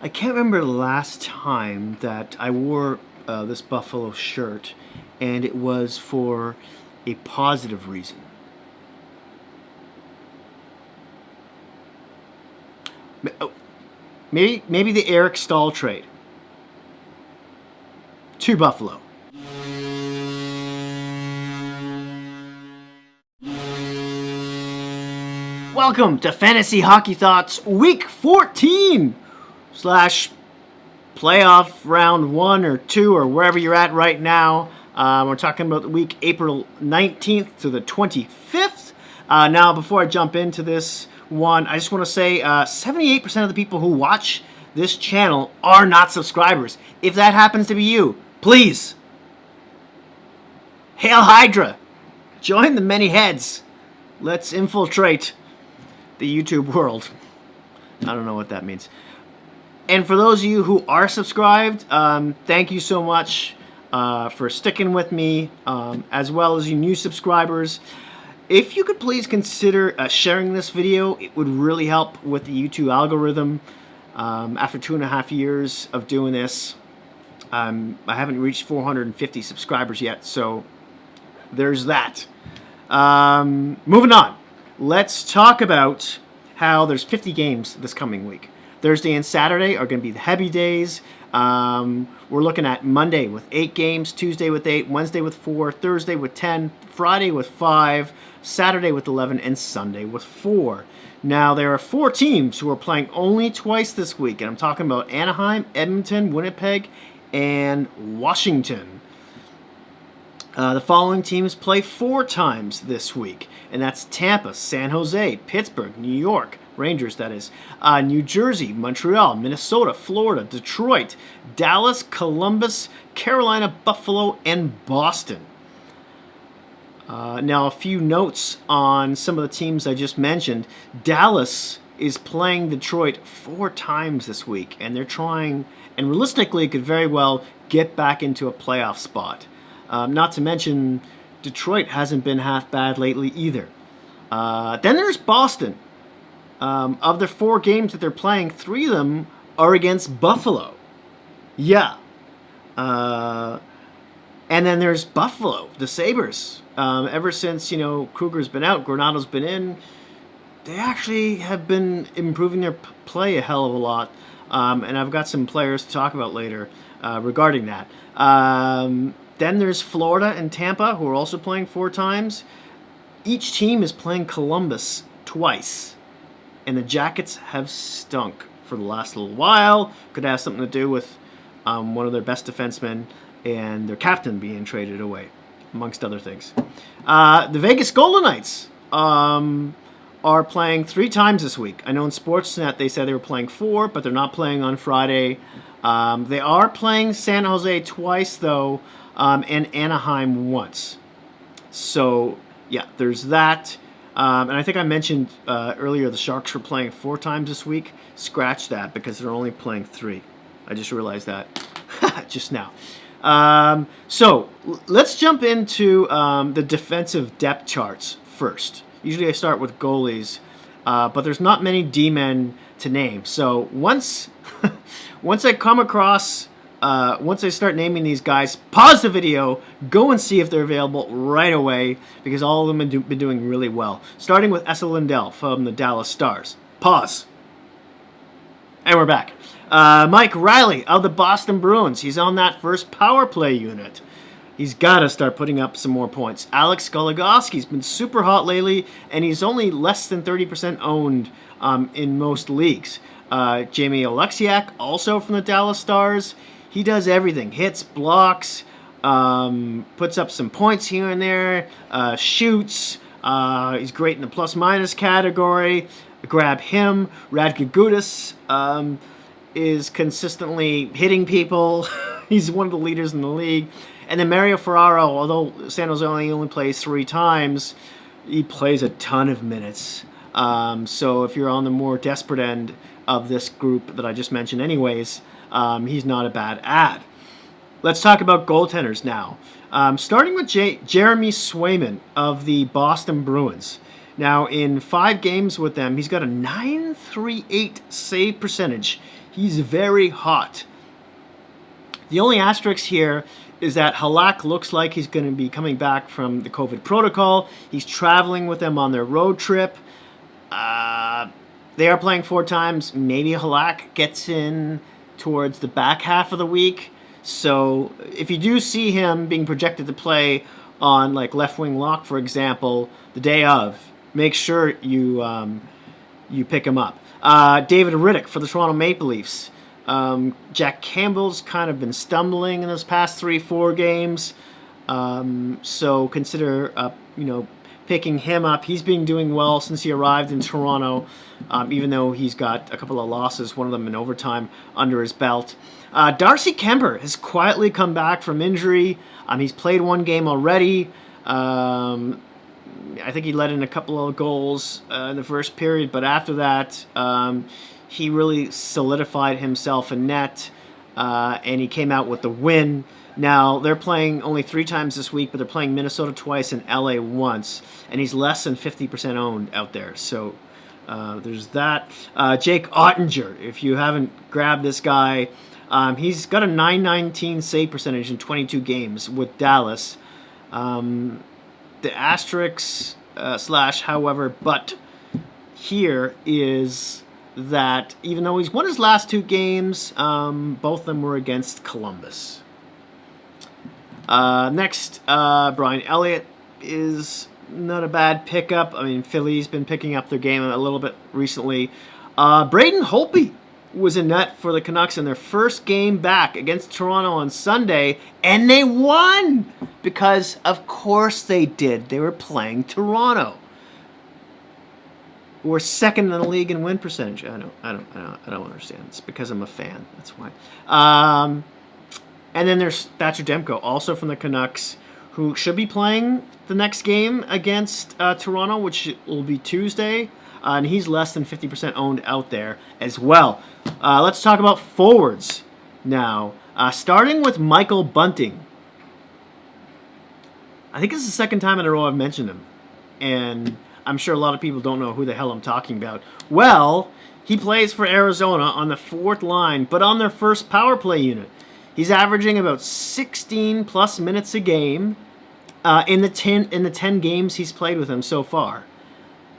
I can't remember the last time that I wore this Buffalo shirt, and it was for a positive reason. Maybe the Eric Stahl trade to Buffalo. Welcome to Fantasy Hockey Thoughts Week 14 / playoff round 1 or 2 or wherever you're at right now. We're talking about the week April 19th to the 25th. Now, before I jump into this one, I just want to say 78% of the people who watch this channel are not subscribers. If that happens to be you, please, Hail Hydra, join the many heads. Let's infiltrate the YouTube world. I don't know what that means. And for those of you who are subscribed, thank you so much for sticking with me, as well as you new subscribers. If you could please consider sharing this video, it would really help with the YouTube algorithm. After 2.5 years of doing this, I haven't reached 450 subscribers yet, so there's that. Moving on. Let's talk about how there's 50 games this coming week. Thursday and Saturday are going to be the heavy days. We're looking at Monday with 8 games, Tuesday with 8, Wednesday with 4, Thursday with 10, Friday with 5, Saturday with 11, and Sunday with 4. Now, there are 4 teams who are playing only twice this week, and I'm talking about Anaheim, Edmonton, Winnipeg, and Washington. The following teams play 4 times this week, and that's Tampa, San Jose, Pittsburgh, New York, Rangers that is, New Jersey, Montreal, Minnesota, Florida, Detroit, Dallas, Columbus, Carolina, Buffalo, and Boston. Now, a few notes on some of the teams I just mentioned. Dallas is playing Detroit 4 times this week, and they're trying, and realistically could very well get back into a playoff spot. Not to mention, Detroit hasn't been half bad lately either. Then there's Boston. Of the 4 games that they're playing, 3 of them are against Buffalo. Yeah. And then there's Buffalo, the Sabres. Ever since, Kruger's been out, Granato's been in, they actually have been improving their play a hell of a lot. And I've got some players to talk about later regarding that. Then there's Florida and Tampa, who are also playing 4 times. Each team is playing Columbus twice. And the Jackets have stunk for the last little while. Could have something to do with one of their best defensemen and their captain being traded away, amongst other things. The Vegas Golden Knights are playing 3 times this week. I know in Sportsnet they said they were playing 4, but they're not playing on Friday. They are playing San Jose twice, though, and Anaheim once. So, yeah, there's that. And I think I mentioned earlier the Sharks were playing 4 times this week. Scratch that because they're only playing 3. I just realized that just now. So let's jump into the defensive depth charts first. Usually I start with goalies, but there's not many D-men to name. So once I come across... once I start naming these guys, pause the video, go and see if they're available right away, because all of them have been doing really well. Starting with Esa Lindell from the Dallas Stars. Pause. And we're back. Mike Riley of the Boston Bruins. He's on that first power play unit. He's got to start putting up some more points. Alex Goligoski's been super hot lately, and he's only less than 30% owned in most leagues. Jamie Oluxiac, also from the Dallas Stars. He does everything. Hits, blocks, puts up some points here and there, shoots. He's great in the plus-minus category. Grab him. Radko Gudas is consistently hitting people. He's one of the leaders in the league. And then Mario Ferraro, although San Jose only plays 3 times, he plays a ton of minutes. So if you're on the more desperate end of this group that I just mentioned anyways, he's not a bad ad. Let's talk about goaltenders now. Starting with Jeremy Swayman of the Boston Bruins. Now, in 5 games with them, he's got a .938 save percentage. He's very hot. The only asterisk here is that Halak looks like he's going to be coming back from the COVID protocol. He's traveling with them on their road trip. They are playing 4 times. Maybe Halak gets in towards the back half of the week. So if you do see him being projected to play on like left wing lock, for example, the day of, make sure you pick him up. David Riddick for the Toronto Maple Leafs. Jack Campbell's kind of been stumbling in those past 3-4 games, so consider picking him up. He's been doing well since he arrived in Toronto, even though he's got a couple of losses, one of them in overtime, under his belt. Darcy Kemper has quietly come back from injury. He's played 1 game already. I think he let in a couple of goals in the first period, but after that, he really solidified himself in net, and he came out with the win. Now, they're playing only 3 times this week, but they're playing Minnesota twice and LA once, and he's less than 50% owned out there. So there's that. Jake Ottinger, if you haven't grabbed this guy, he's got a .919 save percentage in 22 games with Dallas. The asterisk / however, but here is that even though he's won his last 2 games, both of them were against Columbus. Next, Brian Elliott is not a bad pickup. I mean, Philly's been picking up their game a little bit recently. Braden Holtby was in net for the Canucks in their first game back against Toronto on Sunday, and they won! Because, of course they did. They were playing Toronto. We're second in the league in win percentage. I don't understand. It's because I'm a fan. That's why. And then there's Thatcher Demko, also from the Canucks, who should be playing the next game against Toronto, which will be Tuesday. And he's less than 50% owned out there as well. Let's talk about forwards now. Starting with Michael Bunting. I think this is the second time in a row I've mentioned him. And I'm sure a lot of people don't know who the hell I'm talking about. Well, he plays for Arizona on the 4th line, but on their first power play unit. He's averaging about 16 plus minutes a game in the 10 games he's played with him so far.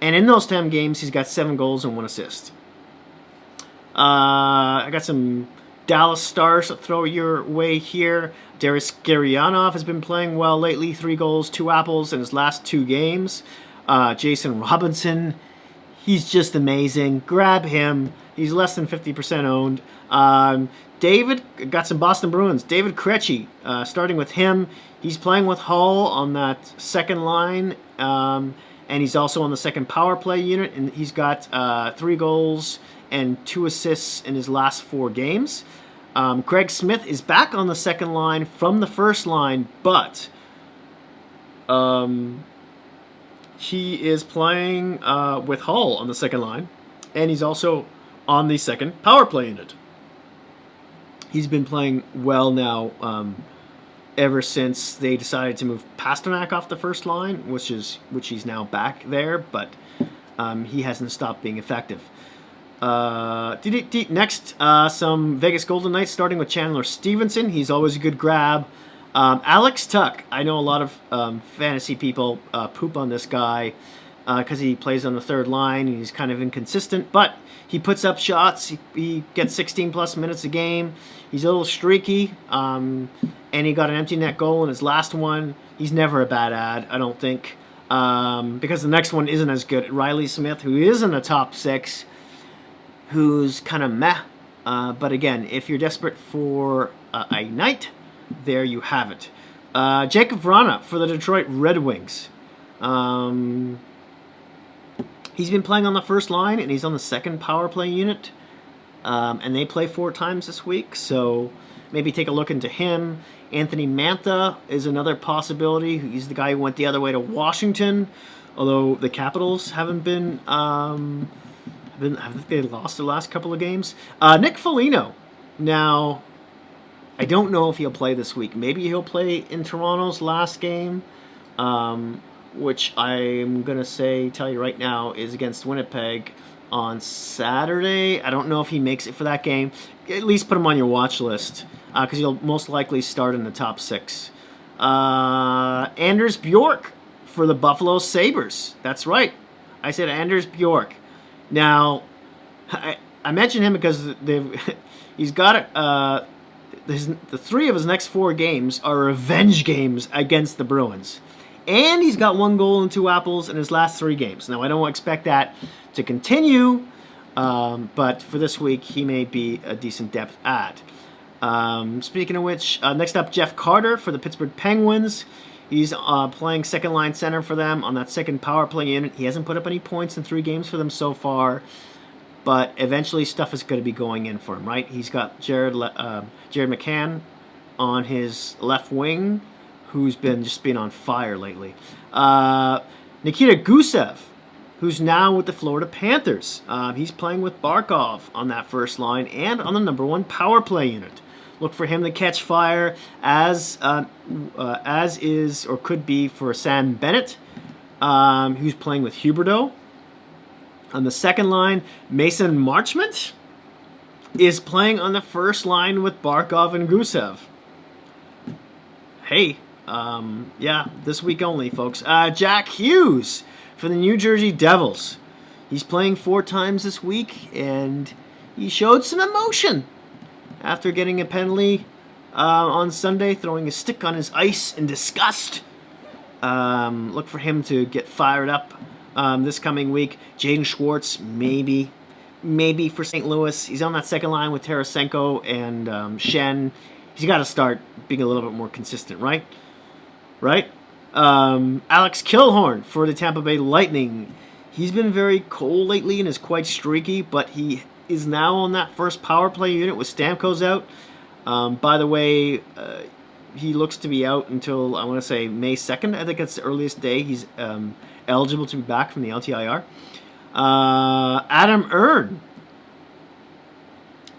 And in those 10 games, he's got 7 goals and 1 assist. I got some Dallas Stars to throw your way here. Darius Garianov has been playing well lately. 3 goals, 2 apples in his last 2 games. Jason Robinson, he's just amazing. Grab him. He's less than 50% owned. David, got some Boston Bruins. David Cretchy, starting with him. He's playing with Hull on that second line, and he's also on the second power play unit, and he's got 3 goals and 2 assists in his last 4 games. Craig Smith is back on the second line from the first line, but he is playing with Hull on the second line, and he's also on the second power play unit. He's been playing well now ever since they decided to move Pasternak off the first line, which he's now back there, but he hasn't stopped being effective. Next, some Vegas Golden Knights, starting with Chandler Stevenson. He's always a good grab. Alex Tuch. I know a lot of fantasy people poop on this guy because he plays on the third line and he's kind of inconsistent, but he puts up shots. He gets 16 plus minutes a game. He's a little streaky, and he got an empty net goal in his last one. He's never a bad ad, I don't think, because the next one isn't as good. Riley Smith, who is in the top 6, who's kind of meh. But again, if you're desperate for a night, there you have it. Jacob Rana for the Detroit Red Wings. He's been playing on the first line, and he's on the second power play unit. And they play 4 times this week, so maybe take a look into him. Anthony Mantha is another possibility. He's the guy who went the other way to Washington, although the Capitals haven't been... I think they lost the last couple of games. Nick Felino. Now, I don't know if he'll play this week. Maybe he'll play in Toronto's last game, which I'm going to tell you right now, is against Winnipeg. on Saturday. I don't know if he makes it for that game. At least put him on your watch list because he'll most likely start in the top 6. Anders Bjork for the Buffalo Sabres. That's right. I said Anders Bjork. Now, I mentioned him because he's got it. The 3 of his next 4 games are revenge games against the Bruins. And he's got 1 goal and 2 apples in his last 3 games. Now, I don't expect that to continue, but for this week, he may be a decent depth add. Speaking of which, next up, Jeff Carter for the Pittsburgh Penguins. He's playing second-line center for them on that second power play unit. He hasn't put up any points in 3 games for them so far, but eventually stuff is going to be going in for him, right? He's got Jared McCann on his left wing, who's been on fire lately. Nikita Gusev, who's now with the Florida Panthers. He's playing with Barkov on that first line and on the number 1 power play unit. Look for him to catch fire, as is or could be for Sam Bennett, who's playing with Huberdeau. On the second line, Mason Marchment is playing on the first line with Barkov and Gusev. Hey, this week only, folks. Jack Hughes for the New Jersey Devils. He's playing 4 times this week, and he showed some emotion after getting a penalty on Sunday, throwing a stick on his ice in disgust. Look for him to get fired up this coming week. Jaden Schwartz, maybe for St. Louis. He's on that second line with Tarasenko and Shen. He's got to start being a little bit more consistent, right? Alex Killhorn for the Tampa Bay Lightning. He's been very cold lately and is quite streaky, but he is now on that first power play unit with Stamkos out. By the way, he looks to be out until, I want to say, May 2nd. I think that's the earliest day he's eligible to be back from the LTIR. Adam Ern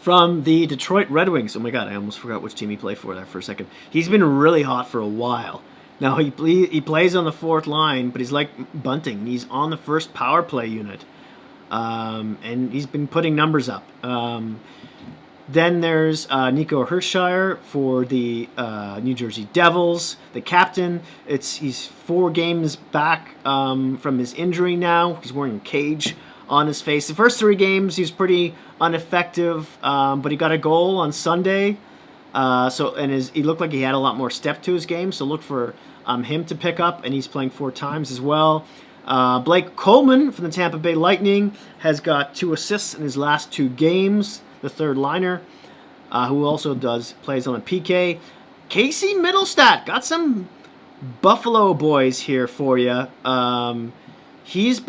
from the Detroit Red Wings. Oh my God, I almost forgot which team he played for there for a second. He's been really hot for a while. Now, he plays on the 4th line, but he's like Bunting. He's on the first power play unit. And he's been putting numbers up. Then there's Nico Hershire for the New Jersey Devils, the captain. He's 4 games back from his injury now. He's wearing a cage on his face. The first 3 games, he was pretty ineffective, but he got a goal on Sunday. He looked like he had a lot more step to his game, so look for him to pick up, and he's playing 4 times as well. Blake Coleman from the Tampa Bay Lightning has got 2 assists in his last 2 games, the third liner, who also plays on a PK. Casey Middlestat, got some Buffalo boys here for you. His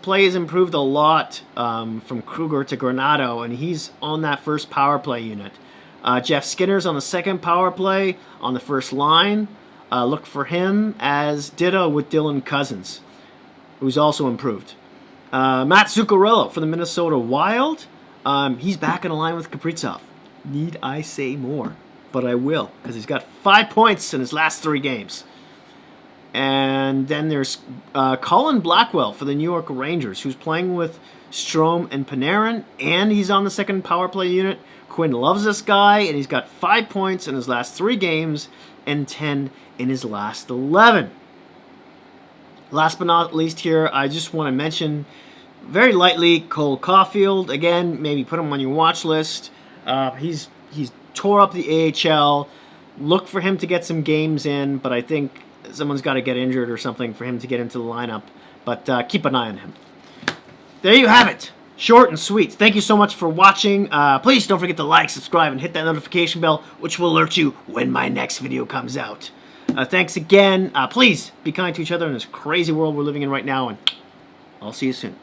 play has improved a lot from Kruger to Granado, and he's on that first power play unit. Jeff Skinner's on the second power play on the first line. Look for him, as ditto with Dylan Cousins, who's also improved. Matt Zuccarello for the Minnesota Wild. He's back in a line with Kaprizov. Need I say more? But I will, because he's got 5 points in his last 3 games. And then there's Colin Blackwell for the New York Rangers, who's playing with Strome and Panarin, and he's on the second power play unit. Quinn loves this guy, and he's got 5 points in his last 3 games and 10 in his last 11. Last but not least here, I just want to mention very lightly Cole Caufield. Again, maybe put him on your watch list. He's tore up the AHL. Look for him to get some games in, but I think someone's got to get injured or something for him to get into the lineup. But keep an eye on him. There you have it. Short and sweet. Thank you so much for watching. Please don't forget to like, subscribe, and hit that notification bell, which will alert you when my next video comes out. Thanks again. Please be kind to each other in this crazy world we're living in right now, and I'll see you soon.